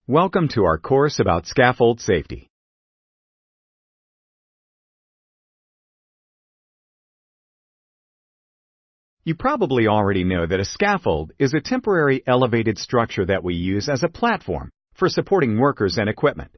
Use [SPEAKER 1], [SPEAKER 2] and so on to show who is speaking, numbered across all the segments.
[SPEAKER 1] Welcome to our course about scaffold safety. You probably already know that a scaffold is a temporary elevated structure that we use as a platform for supporting workers and equipment.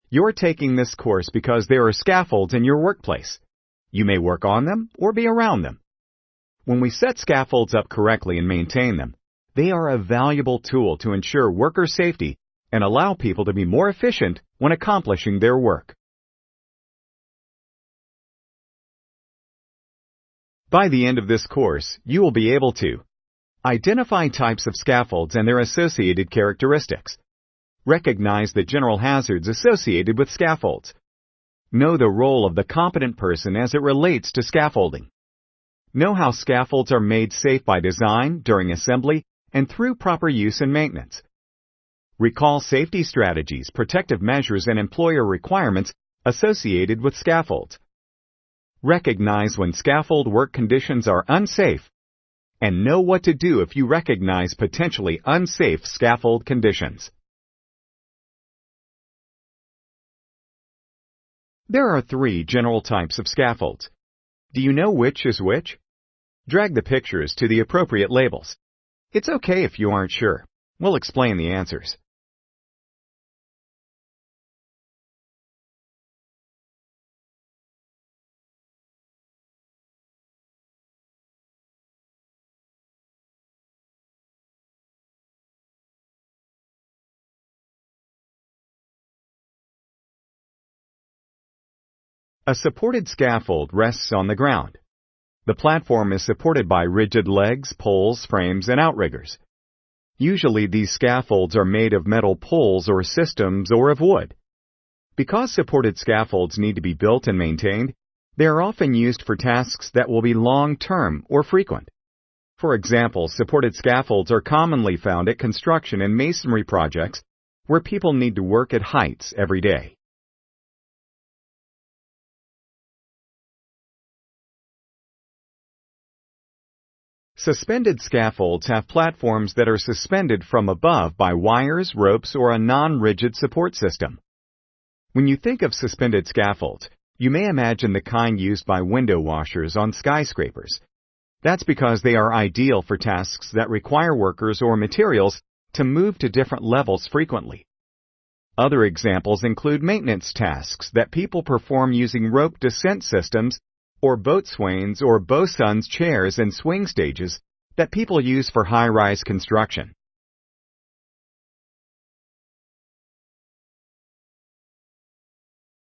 [SPEAKER 1] You're taking this course because there are scaffolds in your workplace. You may work on them or be around them. When we set scaffolds up correctly and maintain them, they are a valuable tool to ensure worker safety and allow people to be more efficient when accomplishing their work. By the end of this course, you will be able to identify types of scaffolds and their associated characteristics, recognize the general hazards associated with scaffolds, know the role of the competent person as it relates to scaffolding, know how scaffolds are made safe by design, during assembly, and through proper use and maintenance. Recall safety strategies, protective measures, and employer requirements associated with scaffolds. Recognize when scaffold work conditions are unsafe, and know what to do if you recognize potentially unsafe scaffold conditions. There are 3 general types of scaffolds. Do you know which is which? Drag the pictures to the appropriate labels. It's okay if you aren't sure. We'll explain the answers. A supported scaffold rests on the ground. The platform is supported by rigid legs, poles, frames, and outriggers. Usually these scaffolds are made of metal poles or systems or of wood. Because supported scaffolds need to be built and maintained, they are often used for tasks that will be long-term or frequent. For example, supported scaffolds are commonly found at construction and masonry projects where people need to work at heights every day. Suspended scaffolds have platforms that are suspended from above by wires, ropes, or a non-rigid support system. When you think of suspended scaffolds, you may imagine the kind used by window washers on skyscrapers. That's because they are ideal for tasks that require workers or materials to move to different levels frequently. Other examples include maintenance tasks that people perform using rope descent systems or boatswains or bosun's chairs and swing stages that people use for high-rise construction.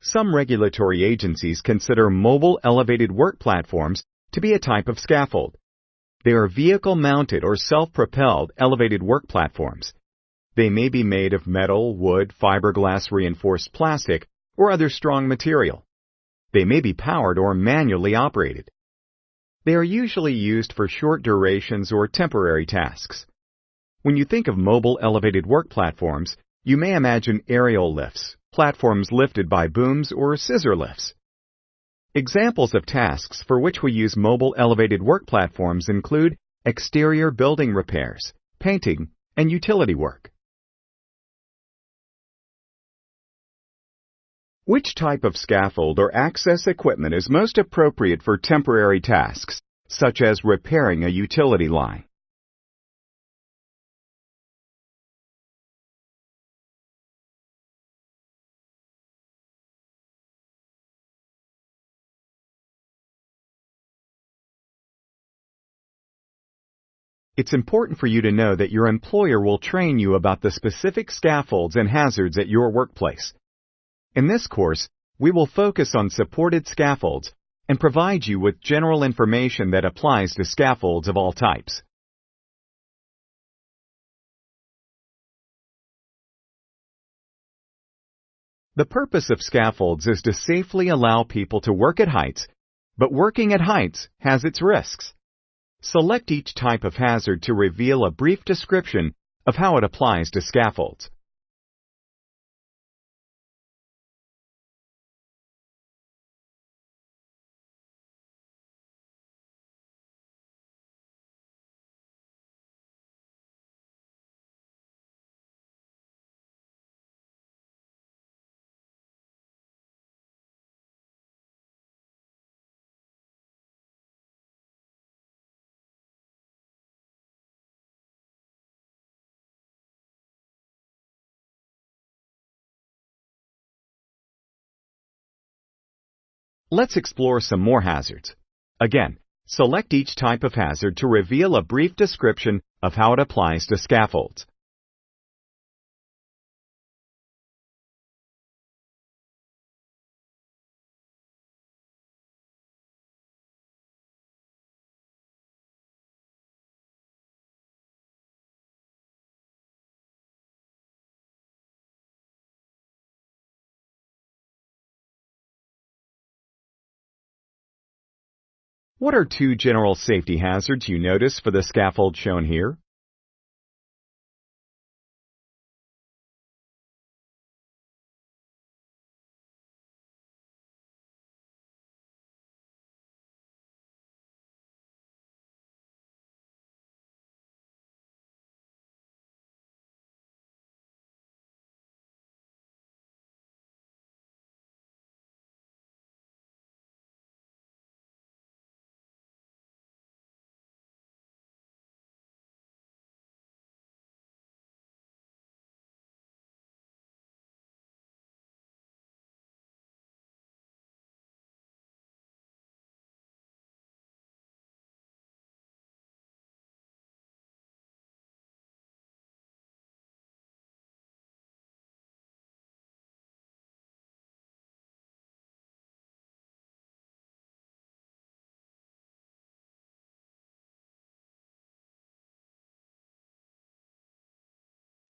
[SPEAKER 1] Some regulatory agencies consider mobile elevated work platforms to be a type of scaffold. They are vehicle-mounted or self-propelled elevated work platforms. They may be made of metal, wood, fiberglass reinforced plastic, or other strong material. They may be powered or manually operated. They are usually used for short durations or temporary tasks. When you think of mobile elevated work platforms, you may imagine aerial lifts, platforms lifted by booms or scissor lifts. Examples of tasks for which we use mobile elevated work platforms include exterior building repairs, painting, and utility work. Which type of scaffold or access equipment is most appropriate for temporary tasks, such as repairing a utility line? It's important for you to know that your employer will train you about the specific scaffolds and hazards at your workplace. In this course, we will focus on supported scaffolds and provide you with general information that applies to scaffolds of all types. The purpose of scaffolds is to safely allow people to work at heights, but working at heights has its risks. Select each type of hazard to reveal a brief description of how it applies to scaffolds. Let's explore some more hazards. Again, select each type of hazard to reveal a brief description of how it applies to scaffolds. What are two general safety hazards you notice for the scaffold shown here?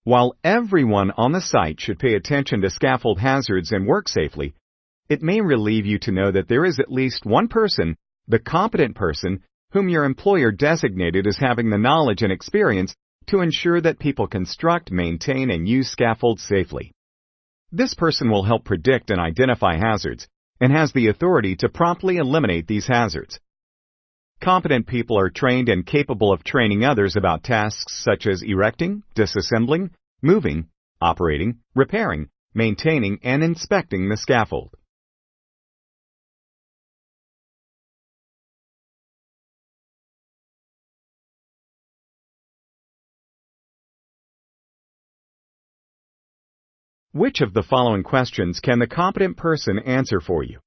[SPEAKER 1] While everyone on the site should pay attention to scaffold hazards and work safely, it may relieve you to know that there is at least one person, the competent person, whom your employer designated as having the knowledge and experience to ensure that people construct, maintain, and use scaffolds safely. This person will help predict and identify hazards and has the authority to promptly eliminate these hazards. Competent people are trained and capable of training others about tasks such as erecting, disassembling, moving, operating, repairing, maintaining, and inspecting the scaffold. Which of the following questions can the competent person answer for you?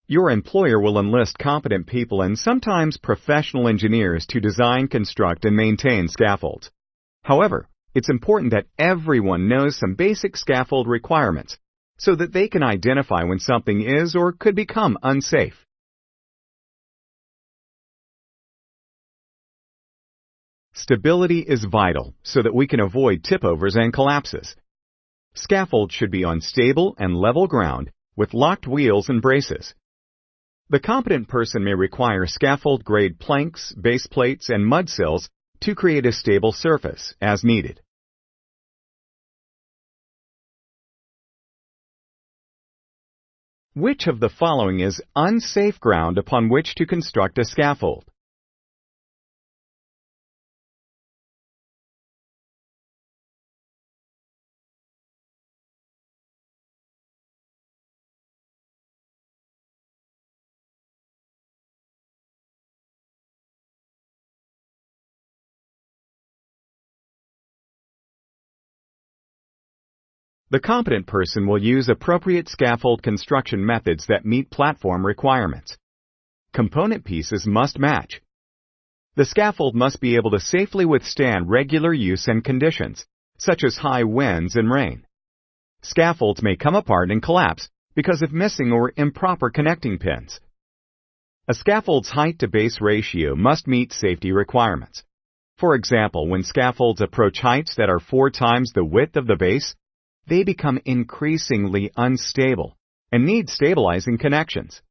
[SPEAKER 1] Your employer will enlist competent people and sometimes professional engineers to design, construct, and maintain scaffolds. However, it's important that everyone knows some basic scaffold requirements so that they can identify when something is or could become unsafe. Stability is vital so that we can avoid tip-overs and collapses. Scaffolds should be on stable and level ground with locked wheels and braces. The competent person may require scaffold-grade planks, base plates, and mud sills to create a stable surface as needed. Which of the following is unsafe ground upon which to construct a scaffold? The competent person will use appropriate scaffold construction methods that meet platform requirements. Component pieces must match. The scaffold must be able to safely withstand regular use and conditions, such as high winds and rain. Scaffolds may come apart and collapse because of missing or improper connecting pins. A scaffold's height to base ratio must meet safety requirements. For example, when scaffolds approach heights that are 4 times the width of the base, they become increasingly unstable and need stabilizing connections.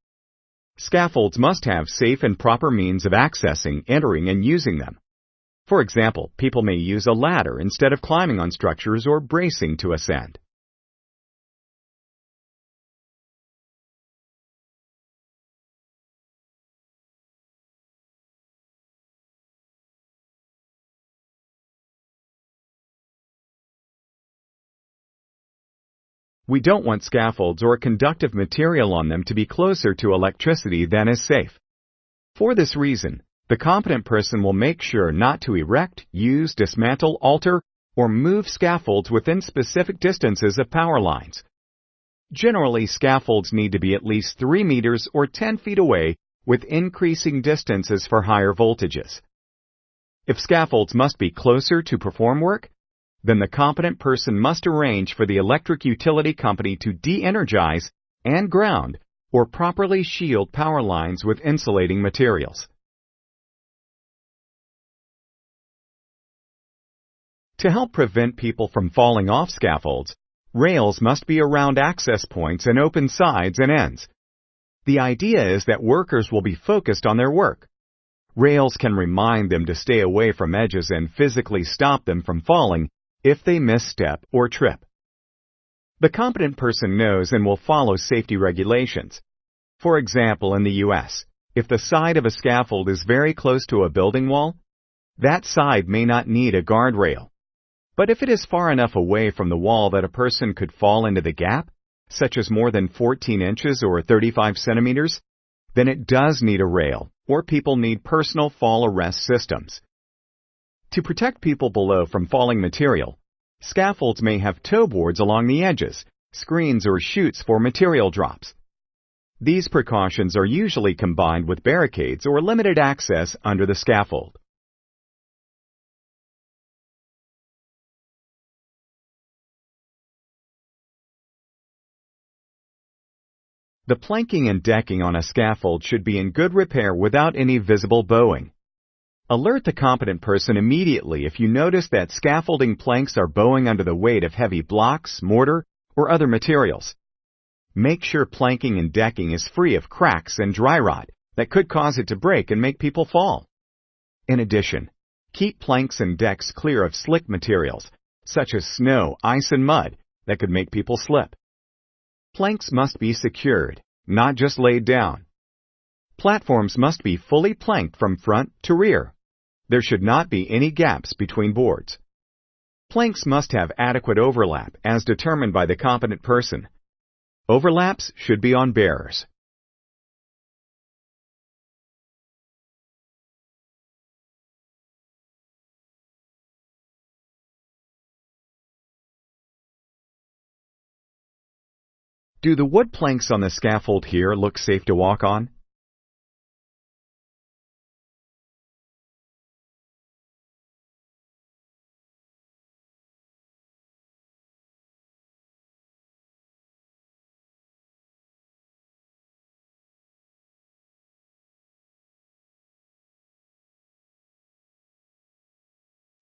[SPEAKER 1] Scaffolds must have safe and proper means of accessing, entering, and using them. For example, people may use a ladder instead of climbing on structures or bracing to ascend. We don't want scaffolds or conductive material on them to be closer to electricity than is safe. For this reason, the competent person will make sure not to erect, use, dismantle, alter, or move scaffolds within specific distances of power lines. Generally, scaffolds need to be at least 3 meters or 10 feet away, with increasing distances for higher voltages. If scaffolds must be closer to perform work, then the competent person must arrange for the electric utility company to de-energize and ground or properly shield power lines with insulating materials. To help prevent people from falling off scaffolds, rails must be around access points and open sides and ends. The idea is that workers will be focused on their work. Rails can remind them to stay away from edges and physically stop them from falling if they misstep or trip. The competent person knows and will follow safety regulations. For example, in the U.S., if the side of a scaffold is very close to a building wall, that side may not need a guardrail. But if it is far enough away from the wall that a person could fall into the gap, such as more than 14 inches or 35 centimeters, then it does need a rail, or people need personal fall arrest systems. To protect people below from falling material, scaffolds may have toe boards along the edges, screens or chutes for material drops. These precautions are usually combined with barricades or limited access under the scaffold. The planking and decking on a scaffold should be in good repair without any visible bowing. Alert the competent person immediately if you notice that scaffolding planks are bowing under the weight of heavy blocks, mortar, or other materials. Make sure planking and decking is free of cracks and dry rot that could cause it to break and make people fall. In addition, keep planks and decks clear of slick materials, such as snow, ice, and mud, that could make people slip. Planks must be secured, not just laid down. Platforms must be fully planked from front to rear. There should not be any gaps between boards. Planks must have adequate overlap as determined by the competent person. Overlaps should be on bearers. Do the wood planks on the scaffold here look safe to walk on?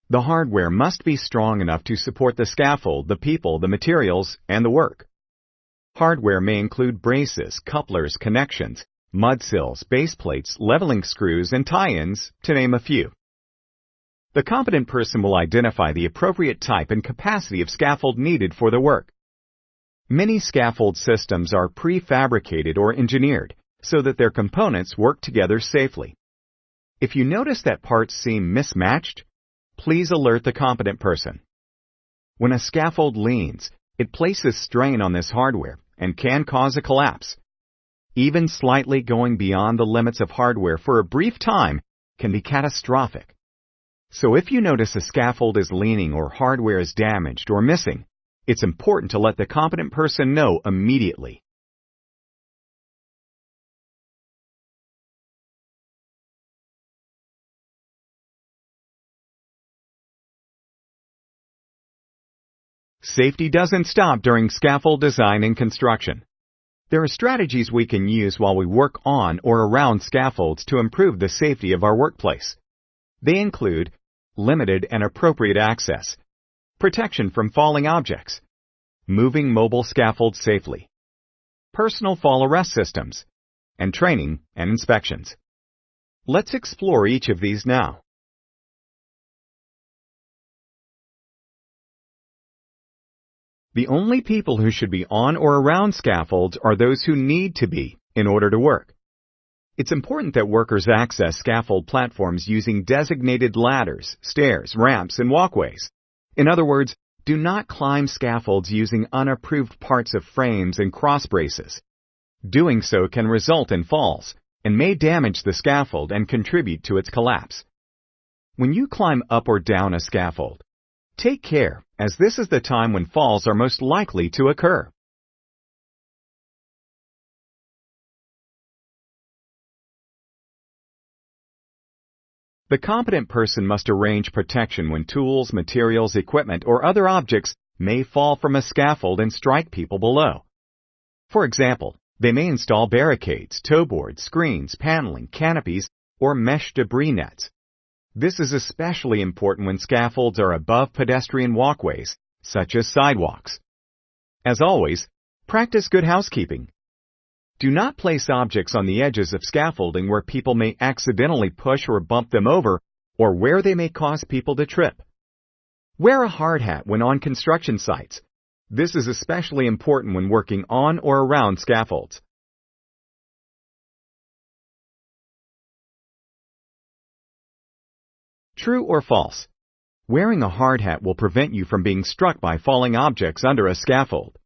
[SPEAKER 1] The hardware must be strong enough to support the scaffold, the people, the materials, and the work. Hardware may include braces, couplers, connections, mud sills, base plates, leveling screws, and tie-ins, to name a few. The competent person will identify the appropriate type and capacity of scaffold needed for the work. Many scaffold systems are prefabricated or engineered so that their components work together safely. If you notice that parts seem mismatched, please alert the competent person. When a scaffold leans, it places strain on this hardware and can cause a collapse. Even slightly going beyond the limits of hardware for a brief time can be catastrophic. So if you notice a scaffold is leaning or hardware is damaged or missing, it's important to let the competent person know immediately. Safety doesn't stop during scaffold design and construction. There are strategies we can use while we work on or around scaffolds to improve the safety of our workplace. They include limited and appropriate access, protection from falling objects, moving mobile scaffolds safely, personal fall arrest systems, and training and inspections. Let's explore each of these now. The only people who should be on or around scaffolds are those who need to be in order to work. It's important that workers access scaffold platforms using designated ladders, stairs, ramps, and walkways. In other words, Do not climb scaffolds using unapproved parts of frames and cross braces. Doing so can result in falls and may damage the scaffold and contribute to its collapse. When you climb up or down a scaffold, take care, as this is the time when falls are most likely to occur. The competent person must arrange protection when tools, materials, equipment, or other objects may fall from a scaffold and strike people below. For example, they may install barricades, toe boards, screens, paneling, canopies, or mesh debris nets. This is especially important when scaffolds are above pedestrian walkways, such as sidewalks. As always, practice good housekeeping. Do not place objects on the edges of scaffolding where people may accidentally push or bump them over, or where they may cause people to trip. Wear a hard hat when on construction sites. This is especially important when working on or around scaffolds. True or false? Wearing a hard hat will prevent you from being struck by falling objects under a scaffold.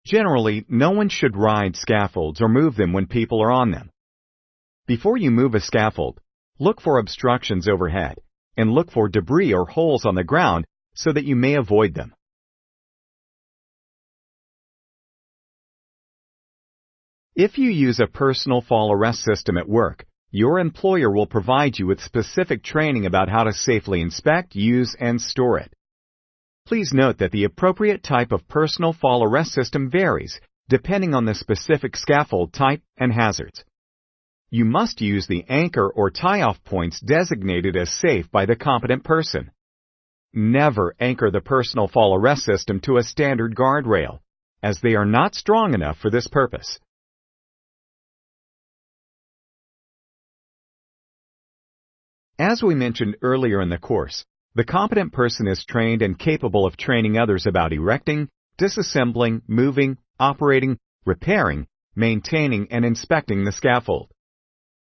[SPEAKER 1] Generally, no one should ride scaffolds or move them when people are on them. Before you move a scaffold, look for obstructions overhead and look for debris or holes on the ground so that you may avoid them. If you use a personal fall arrest system at work, your employer will provide you with specific training about how to safely inspect, use, and store it. Please note that the appropriate type of personal fall arrest system varies depending on the specific scaffold type and hazards. You must use the anchor or tie-off points designated as safe by the competent person. Never anchor the personal fall arrest system to a standard guardrail, as they are not strong enough for this purpose. As we mentioned earlier in the course, the competent person is trained and capable of training others about erecting, disassembling, moving, operating, repairing, maintaining, and inspecting the scaffold.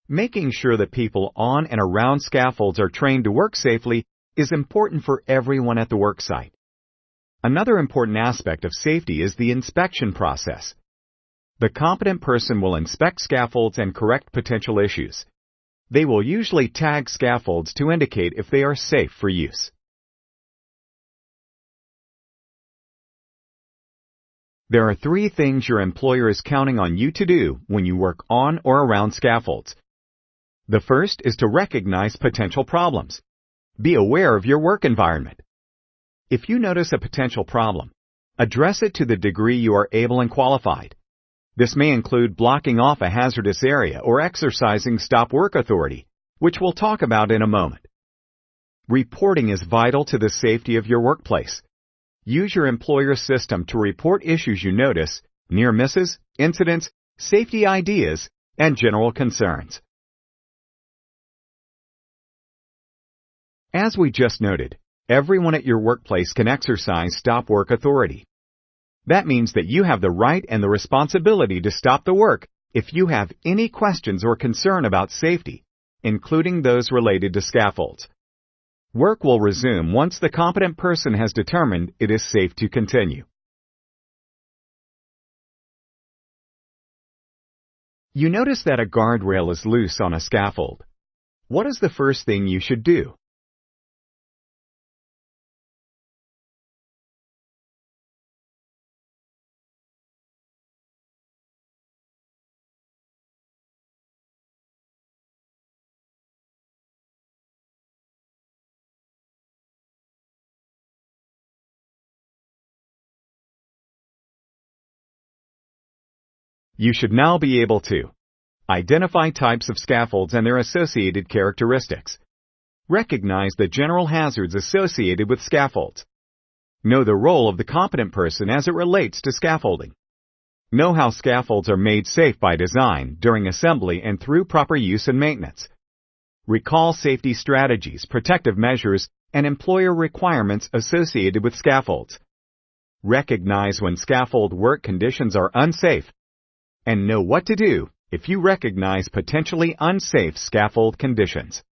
[SPEAKER 1] Making sure that people on and around scaffolds are trained to work safely is important for everyone at the work site. Another important aspect of safety is the inspection process. The competent person will inspect scaffolds and correct potential issues. They will usually tag scaffolds to indicate if they are safe for use. There are 3 things your employer is counting on you to do when you work on or around scaffolds. The first is to recognize potential problems. Be aware of your work environment. If you notice a potential problem, address it to the degree you are able and qualified. This may include blocking off a hazardous area or exercising stop work authority, which we'll talk about in a moment. Reporting is vital to the safety of your workplace. Use your employer's system to report issues you notice, near misses, incidents, safety ideas, and general concerns. As we just noted, everyone at your workplace can exercise stop work authority. That means that you have the right and the responsibility to stop the work if you have any questions or concern about safety, including those related to scaffolds. Work will resume once the competent person has determined it is safe to continue. You notice that a guardrail is loose on a scaffold. What is the first thing you should do? You should now be able to identify types of scaffolds and their associated characteristics. Recognize the general hazards associated with scaffolds. Know the role of the competent person as it relates to scaffolding. Know how scaffolds are made safe by design, during assembly, and through proper use and maintenance. Recall safety strategies, protective measures, and employer requirements associated with scaffolds. Recognize when scaffold work conditions are unsafe, and know what to do if you recognize potentially unsafe scaffold conditions.